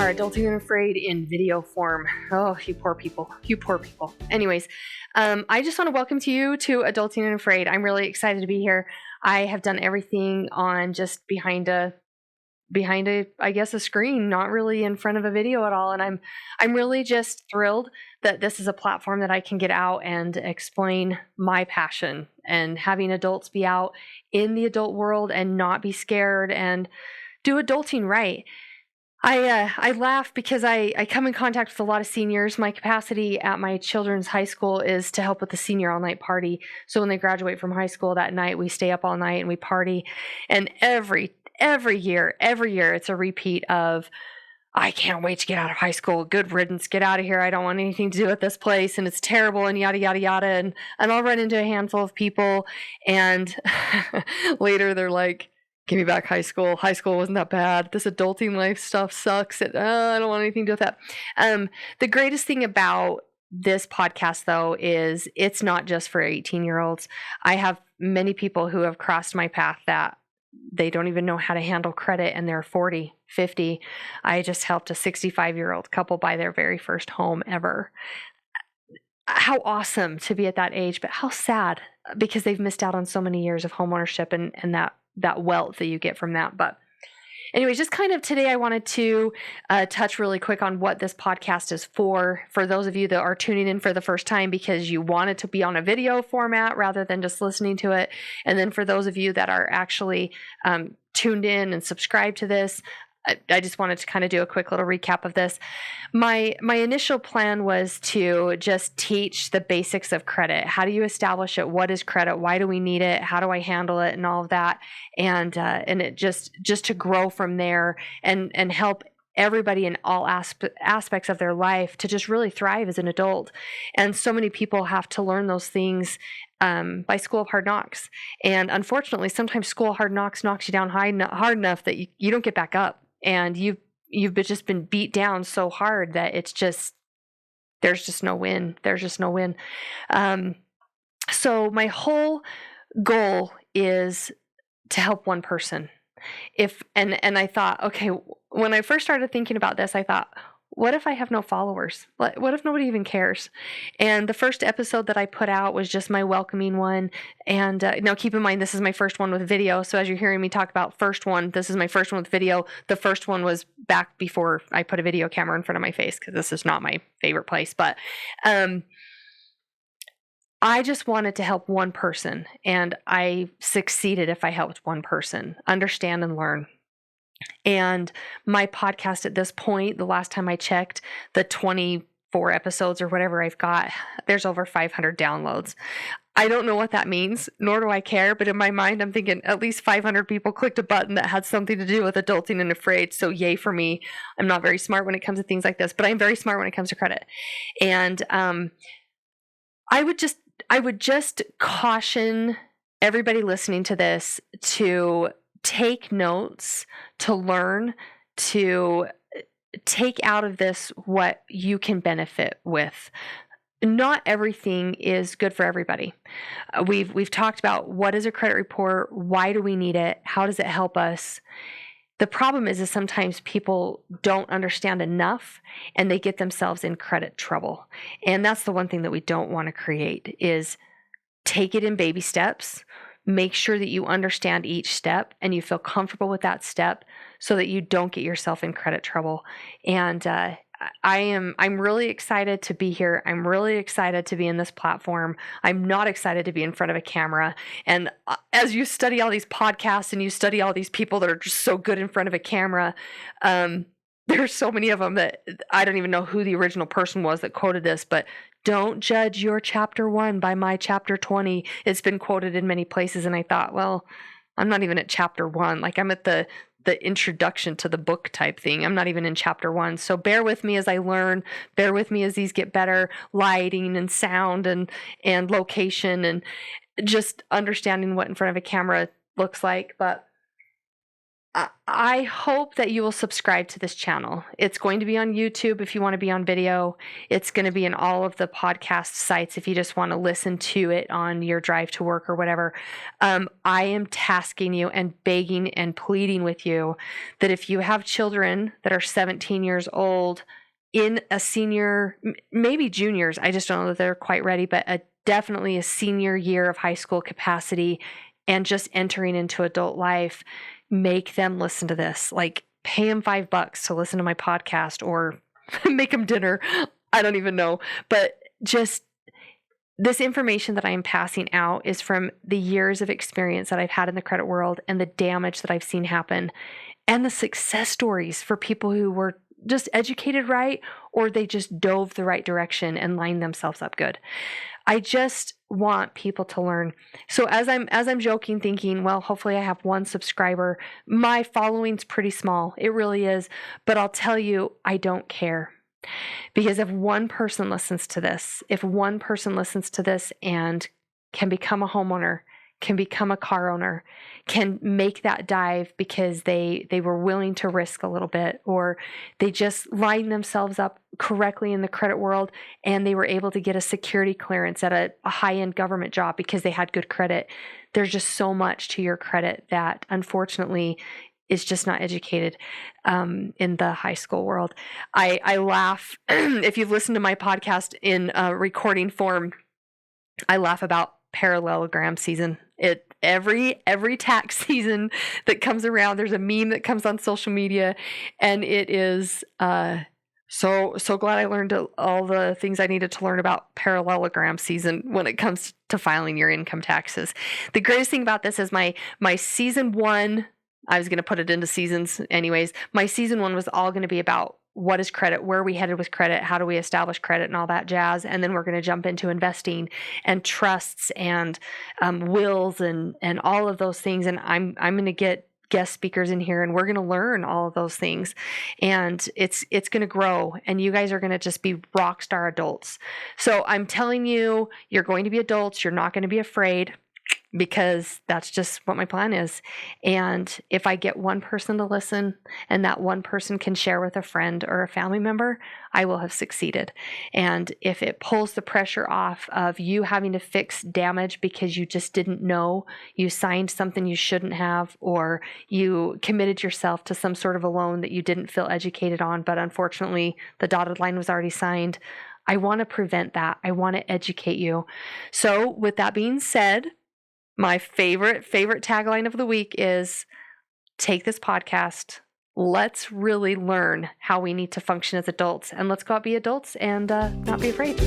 Adulting and Afraid in video form. Oh, you poor people. You poor people. Anyways, I just want to welcome you to Adulting and Afraid. I'm really excited to be here. I have done everything on just behind a I guess a screen, not really in front of a video at all. And I'm really just thrilled that this is a platform that I can get out and explain my passion, and having adults be out in the adult world and not be scared and do adulting right. I laugh because I come in contact with a lot of seniors. My capacity at my children's high school is to help with the senior all-night party. So when they graduate from high school that night, we stay up all night and we party. And every year, it's a repeat of, I can't wait to get out of high school. Good riddance. Get out of here. I don't want anything to do with this place. And it's terrible and yada, yada, yada. And I'll run into a handful of people. And later they're like, give me back high school. High school wasn't that bad. This adulting life stuff sucks. I don't want anything to do with that. The greatest thing about this podcast, though, is it's not just for 18-year-olds. I have many people who have crossed my path that they don't even know how to handle credit, and they're 40, 50. I just helped a 65-year-old couple buy their very first home ever. How awesome to be at that age, but how sad, because they've missed out on so many years of homeownership and that wealth that you get from that. But anyways, just kind of today I wanted to touch really quick on what this podcast is for those of you that are tuning in for the first time because you want it to be on a video format rather than just listening to it. And then for those of you that are actually tuned in and subscribed to this, I just wanted to kind of do a quick little recap of this. My initial plan was to just teach the basics of credit. How do you establish it? What is credit? Why do we need it? How do I handle it? And all of that. And it just to grow from there and help everybody in all aspects of their life to just really thrive as an adult. And so many people have to learn those things by School of Hard Knocks. And unfortunately, sometimes School of Hard Knocks knocks you down hard enough that you don't get back up. And you've just been beat down so hard that there's just no win. There's just no win. So my whole goal is to help one person. And I thought, okay, when I first started thinking about this, I thought, what if I have no followers? What if nobody even cares? And the first episode that I put out was just my welcoming one. And now keep in mind, this is my first one with video. So as you're hearing me talk about first one, this is my first one with video. The first one was back before I put a video camera in front of my face, because this is not my favorite place. But I just wanted to help one person. And I succeeded if I helped one person understand and learn. And my podcast at this point, the last time I checked, the 24 episodes or whatever I've got, there's over 500 downloads. I don't know what that means, nor do I care. But in my mind, I'm thinking at least 500 people clicked a button that had something to do with adulting and afraid. So yay for me. I'm not very smart when it comes to things like this, but I'm very smart when it comes to credit. And I would just caution everybody listening to this to take notes, to learn, to take out of this what you can benefit with. Not everything is good for everybody. We've talked about what is a credit report, why do we need it, how does it help us. The problem is sometimes people don't understand enough and they get themselves in credit trouble. And that's the one thing that we don't want to create, is take it in baby steps. Make sure that you understand each step and you feel comfortable with that step so that you don't get yourself in credit trouble. And I'm really excited to be here. I'm really excited to be in this platform. I'm not excited to be in front of a camera. And as you study all these podcasts and you study all these people that are just so good in front of a camera, there's so many of them that I don't even know who the original person was that quoted this, but don't judge your chapter 1 by my chapter 20. It's been quoted in many places. And I thought, well, I'm not even at chapter 1. Like, I'm at the introduction to the book type thing. I'm not even in chapter 1. So bear with me as I learn. Bear with me as these get better, lighting and sound and location and just understanding what in front of a camera looks like. But I hope that you will subscribe to this channel. It's going to be on YouTube if you want to be on video. It's going to be in all of the podcast sites if you just want to listen to it on your drive to work or whatever. I am tasking you and begging and pleading with you that if you have children that are 17 years old in a senior, maybe juniors, I just don't know that they're quite ready, but definitely a senior year of high school capacity and just entering into adult life, make them listen to this. Like, pay them $5 to listen to my podcast or make them dinner. I don't even know. But just this information that I am passing out is from the years of experience that I've had in the credit world and the damage that I've seen happen and the success stories for people who were just educated right, or they just dove the right direction and lined themselves up good. I just want people to learn. So as I'm joking, thinking, well, hopefully I have 1 subscriber. My following's pretty small. It really is. But I'll tell you, I don't care. Because if one person listens to this, and can become a homeowner, can become a car owner, can make that dive because they were willing to risk a little bit, or they just lined themselves up correctly in the credit world and they were able to get a security clearance at a high-end government job because they had good credit. There's just so much to your credit that unfortunately is just not educated in the high school world. I laugh. If you've listened to my podcast in recording form, I laugh about parallelogram season. Every tax season that comes around, there's a meme that comes on social media, and it is so glad I learned all the things I needed to learn about parallelogram season when it comes to filing your income taxes. The greatest thing about this is my season 1. I was going to put it into seasons anyways. My season 1 was all going to be about what is credit, where are we headed with credit, how do we establish credit, and all that jazz. And then we're going to jump into investing and trusts and wills and all of those things. And I'm going to get guest speakers in here, and we're going to learn all of those things. And it's going to grow, and you guys are going to just be rock star adults. So I'm telling you, you're going to be adults. You're not going to be afraid, because that's just what my plan is. And if I get one person to listen and that one person can share with a friend or a family member, I will have succeeded. And if it pulls the pressure off of you having to fix damage because you just didn't know, you signed something you shouldn't have, or you committed yourself to some sort of a loan that you didn't feel educated on, but unfortunately the dotted line was already signed, I want to prevent that. I want to educate you. So with that being said, my favorite tagline of the week is, take this podcast. Let's really learn how we need to function as adults, and let's go out, be adults, and not be afraid.